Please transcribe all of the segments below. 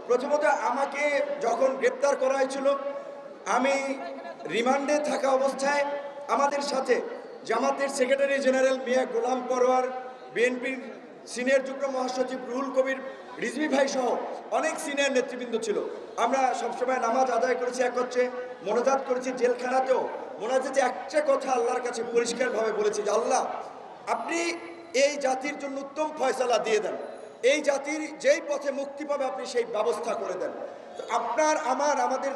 প্রথমত আমাকে যখন গ্রেপ্তার করা হয়েছিল, আমি রিমান্ডে থাকা অবস্থায় আমাদের সাথে জামাতের সেক্রেটারি জেনারেল মিয়া গোলাম পরোয়ার, বিএনপির সিনিয়র যুগ্ম মহাসচিব রুহুল কবির রিজভী ভাই সহ অনেক সিনিয়র নেতৃবৃন্দ ছিল। আমরা সবসময় নামাজ আদায় করেছি একত্রে, মোনাজাত করেছি জেলখানাতেও। মোনাজাতে একটা কথা আল্লাহর কাছে পরিষ্কারভাবে বলেছি যে আল্লাহ, আপনি এই জাতির জন্য উত্তম ফয়সালা দিয়ে দেন, এই জাতির যেই পথে মুক্তি পাবে আপনি সেই ব্যবস্থা করে দেন। তো আপনার আমাদের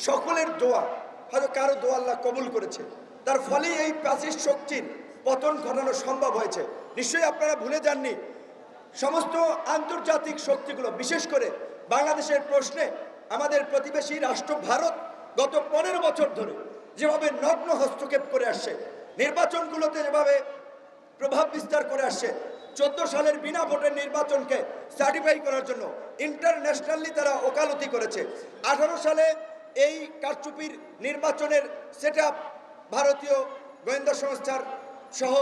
সকলের দোয়া, হয়তো কারো দোয়া আল্লাহ কবুল করেছে, তার ফলে এই ফ্যাসিস্ট শক্তির পতন ঘটানো সম্ভব হয়েছে। নিশ্চয়ই আপনারা ভুলে যাননি, সমস্ত আন্তর্জাতিক শক্তিগুলো বিশেষ করে বাংলাদেশের প্রশ্নে আমাদের প্রতিবেশী রাষ্ট্র ভারত গত 15 বছর ধরে যেভাবে নগ্ন হস্তক্ষেপ করে আসছে, নির্বাচনগুলোতে যেভাবে প্রভাব বিস্তার করে আসছে, 14 সালের বিনা ভোটের নির্বাচনকে সার্টিফাই করার জন্য ইন্টারন্যাশনালি তারা ওকালতি করেছে। 18 সালে এই কারচুপির নির্বাচনের সেট ভারতীয় গোয়েন্দা সংস্থার সহ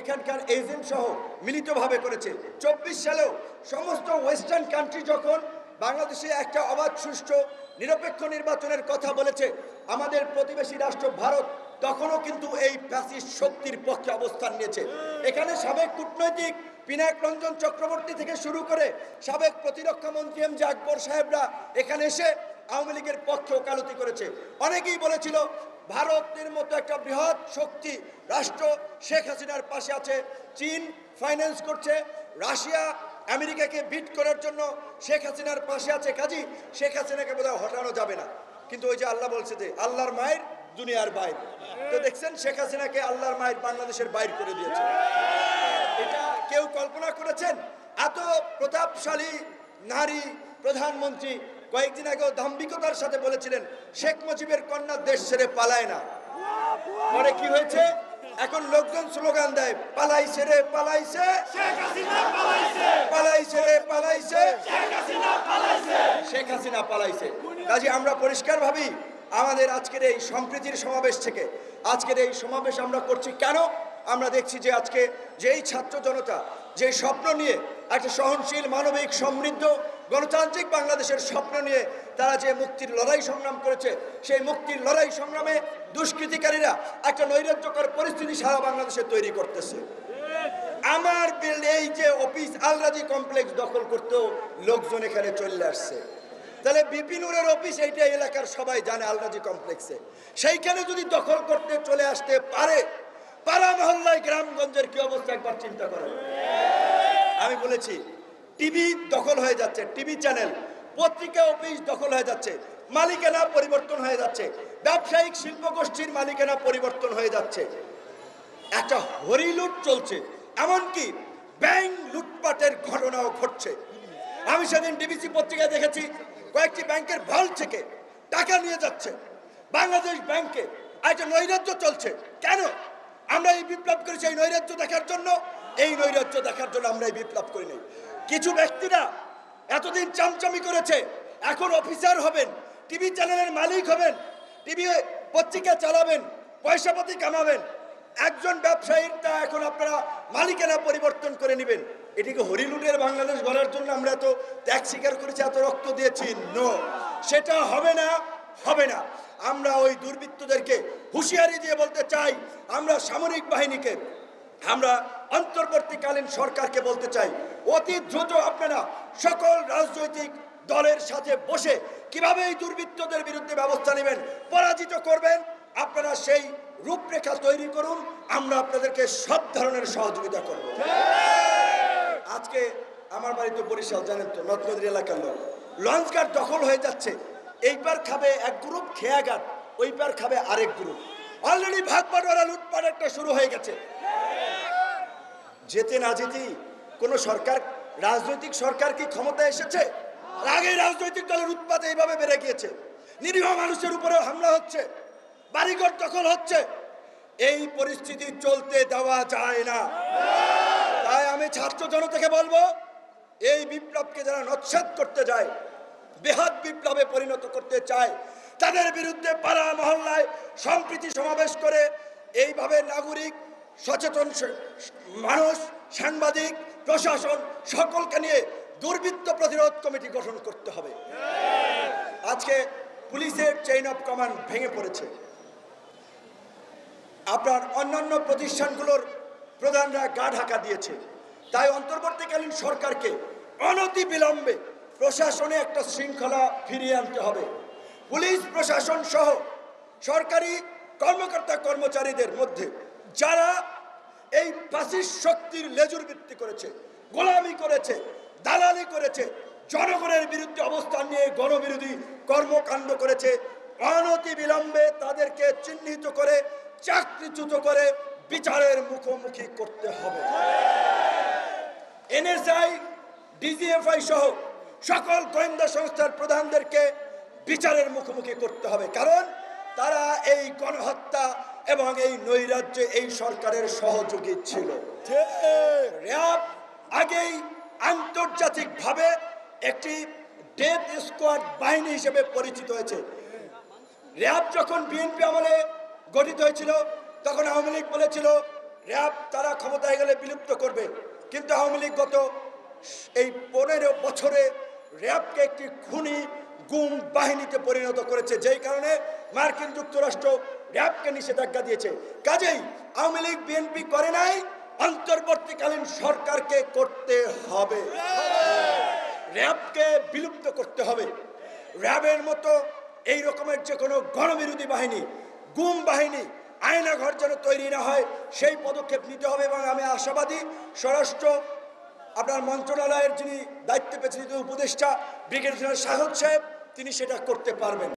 এখানকার এজেন্ট সহ মিলিতভাবে করেছে। 24 সালেও সমস্ত ওয়েস্টার্ন কান্ট্রি যখন বাংলাদেশে একটা অবাধ সুষ্ঠু নিরপেক্ষ নির্বাচনের কথা বলেছে, আমাদের প্রতিবেশী রাষ্ট্র ভারত তখনও কিন্তু এই ফ্যাসিস্ট শক্তির পক্ষে অবস্থান নিয়েছে। এখানে সাবেক কূটনৈতিক পিনাক রঞ্জন চক্রবর্তী থেকে শুরু করে সাবেক প্রতিরক্ষা মন্ত্রী এম জে আকবর সাহেবরা এখানে এসে আওয়ামী লীগের পক্ষে ওকালতি করেছে। অনেকেই বলেছিল ভারতের মতো একটা বৃহৎ শক্তি রাষ্ট্র শেখ হাসিনার পাশে আছে, চীন ফাইন্যান্স করছে, রাশিয়া আমেরিকাকে বিট করার জন্য শেখ হাসিনার পাশে আছে, কাজী শেখ হাসিনাকে বোধহয় হটানো যাবে না। কিন্তু ওই যে আল্লাহ বলছে যে আল্লাহর মায়ের দুনিয়ার বাইর, তো দেখছেন শেখ হাসিনাকে আল্লাহর মায়ের বাংলাদেশের বাইর করে দিয়েছে। এটা কেউ কল্পনা করেছেন? এত প্রতাপশালী নারী প্রধানমন্ত্রী কয়েকদিন আগেও দাম্ভিকতার সাথে বলেছিলেন শেখ মুজিবের কন্যা দেশ ছেড়ে পালায় না। পরে কি হয়েছে? এখন লোকজন স্লোগান দেয় পালাইছে রে পালাইছে, পালাইছে রে পালাইছে, শেখ হাসিনা পালাইছে। কাজে আমরা পরিষ্কার ভাবি আমাদের আজকের এই সম্প্রীতির সমাবেশ থেকে, আজকের এই সমাবেশ আমরা করছি কেন? আমরা দেখছি যে আজকে যেই ছাত্র জনতা যে স্বপ্ন নিয়ে একটা সহনশীল, মানবিক, সমৃদ্ধ, গণতান্ত্রিক বাংলাদেশের স্বপ্ন নিয়ে তারা যে মুক্তির লড়াই সংগ্রাম করেছে, সেই মুক্তির লড়াই সংগ্রামে দুষ্কৃতিকারীরা একটা নৈরাজ্যকর পরিস্থিতি সারা বাংলাদেশে তৈরি করতেছে। আমার এই যে অফিস আলরাজি কমপ্লেক্স দখল করতেও লোকজন এখানে চলে আসছে, তাহলে বিপিনুরের অফিস এইটা এলাকার সবাই জানে আলরাজি কমপ্লেক্সে, সেইখানে যদি দখল করতে চলে আসতে পারে, পাড়া মহল্লায় গ্রামগঞ্জের কি অবস্থা একবার চিন্তা করেন। আমি বলেছি টিভি দখল হয়ে যাচ্ছে, টিভি চ্যানেল, পত্রিকা অফিস দখল হয়ে যাচ্ছে, মালিকানা পরিবর্তন হয়ে যাচ্ছে, ব্যবসায়িক শিল্পগোষ্ঠীর মালিকানা পরিবর্তন হয়ে যাচ্ছে, একটা হরিলুট চলছে, এমনকি ব্যাংক লুটপাটের ঘটনাও ঘটছে। আমি সেদিন ডিবিসি পত্রিকায় দেখেছি কয়েকটি ব্যাংকের ভল্ট থেকে টাকা নিয়ে যাচ্ছে বাংলাদেশ ব্যাংকে। একটা নৈরাজ্য চলছে। কেন? আমরা এই বিপ্লব করেছি এই নৈরাজ্য দেখার জন্য। এই নৈরাজ্য দেখার জন্য আমরা এই বিপ্লব করি নাই। কিছু ব্যক্তিরা এতদিন চামচামি করেছে, এখন অফিসার হবেন, টিভি চ্যানেলের মালিক হবেন, টিভি পত্রিকা চালাবেন, পয়সাপাতি কামাবেন। একজন ব্যবসায়ীর তা এখন আপনারা মালিকানা পরিবর্তন করে নেবেন। এটিকে হরিলুটের বাংলাদেশ গড়ার জন্য আমরা তো ত্যাগ স্বীকার করেছি, এত রক্ত দিয়েছি। নো, সেটা হবে না, হবে না। আমরা ওই দুর্বৃত্তদেরকে হুঁশিয়ারি দিয়ে বলতে চাই, আমরা সামরিক বাহিনীকে, আমরা অন্তর্বর্তীকালীন সরকারকে বলতে চাই, অতি দ্রুত আপনারা সকল রাজনৈতিক দলের সাথে বসে কিভাবে এই দুর্বৃত্তদের বিরুদ্ধে ব্যবস্থা নেবেন, পরাজিত করবেন, আপনারা সেই রূপরেখা তৈরি করুন। আমরা আপনাদেরকে সব ধরনের সহযোগিতা করব। আজকে আমার বাড়ি তো বরিশাল, জানেন তো, নদ নদীর এলাকার লোক। লঞ্চঘাট দখল হয়ে যাচ্ছে, এইবার খাবে এক গ্রুপ, খেয়াঘাট ওইবার খাবে আরেক গ্রুপ। অলরেডি ভাগ বাটোয়ারা, লুটপাট একটা শুরু হয়ে গেছে। যেতে না যেতেই কোন সরকার, রাজনৈতিক সরকার কি ক্ষমতা এসেছে? আগে রাজনৈতিক দলের উৎপাত এইভাবে বেড়ে গিয়েছে, নিরীহ মানুষের উপরেও হামলা হচ্ছে, বাড়িঘর দখল হচ্ছে। এই পরিস্থিতি চলতে দেওয়া যায় না। তাই আমি ছাত্র জনতাকে বলবো, এই বিপ্লবকে যারা নস্যাৎ করতে যায়, বৃহৎ বিপ্লবে পরিণত করতে চায়, তাদের বিরুদ্ধে পাড়া মহল্লায় সম্প্রীতি সমাবেশ করে এইভাবে নাগরিক, সচেতন মানুষ, সাংবাদিক, প্রশাসন সকলকে নিয়ে দুর্বৃত্ত প্রতিরোধ কমিটি গঠন করতে হবে। আজকে পুলিশের চেইন অফ কমান্ড ভেঙে পড়েছে। আপনার অন্যান্য প্রতিষ্ঠানগুলোর প্রধানরা গা ঢাকা দিয়েছে। তাই অন্তর্বর্তীকালীন সরকারকে অনতি বিলম্বে প্রশাসনে একটা শৃঙ্খলা ফিরিয়ে আনতে হবে। পুলিশ প্রশাসন সহ সরকারি কর্মকর্তা কর্মচারীদের মধ্যে যারা এই ফ্যাসিস্ট শক্তির লেজুর ভিত্তি করেছে, গোলামি করেছে, দালালি করেছে, জনগণের বিরুদ্ধে অবস্থান নিয়ে গণবিরোধী কর্মকাণ্ড করেছে, অনতি বিলম্বে তাদেরকে চিহ্নিত করে চাকরিচ্যুত করে বিচারের মুখোমুখি করতে হবে। এনএসআই, ডিজিএফআই সহ সকল গোয়েন্দা সংস্থার প্রধানদেরকে বিচারের মুখোমুখি করতে হবে, কারণ তারা এই গণহত্যা এবং এই নৈরাজ্যে এই সরকারের সহযোগী ছিল। র‍্যাব আগেই আন্তর্জাতিকভাবে একটি ডেথ স্কোয়াড বাহিনী হিসেবে পরিচিত হয়েছে। র‍্যাব যখন বিএনপি আমলে গঠিত হয়েছিল তখন আওয়ামী লীগ বলেছিল র‍্যাব তারা ক্ষমতায় গেলে বিলুপ্ত করবে, কিন্তু আওয়ামী লীগ গত এই 15 বছরে র‍্যাবকে একটি খুনি গুম বাহিনীতে পরিণত করেছে, যেই কারণে মার্কিন যুক্তরাষ্ট্র র‍্যাবকে নিষেধাজ্ঞা দিয়েছে। কাজেই আওয়ামী লীগ বিএনপি করে নাই, অন্তর্বর্তীকালীন সরকারকে করতে হবে। র‍্যাবকে বিলুপ্ত করতে হবে। র‍্যাবের মতো এই রকমের যে কোনো গণবিরোধী বাহিনী, গুম বাহিনী, আয়নাঘর যেন তৈরি না হয় সেই পদক্ষেপ নিতে হবে। এবং আমি আশাবাদী স্বরাষ্ট্র আপনার মন্ত্রণালয়ের যিনি দায়িত্বে পেয়েছেন উপদেষ্টা ব্রিগেডিয়ার জেনারেল সাহদ সাহেব, তিনি সেটা করতে পারবেন।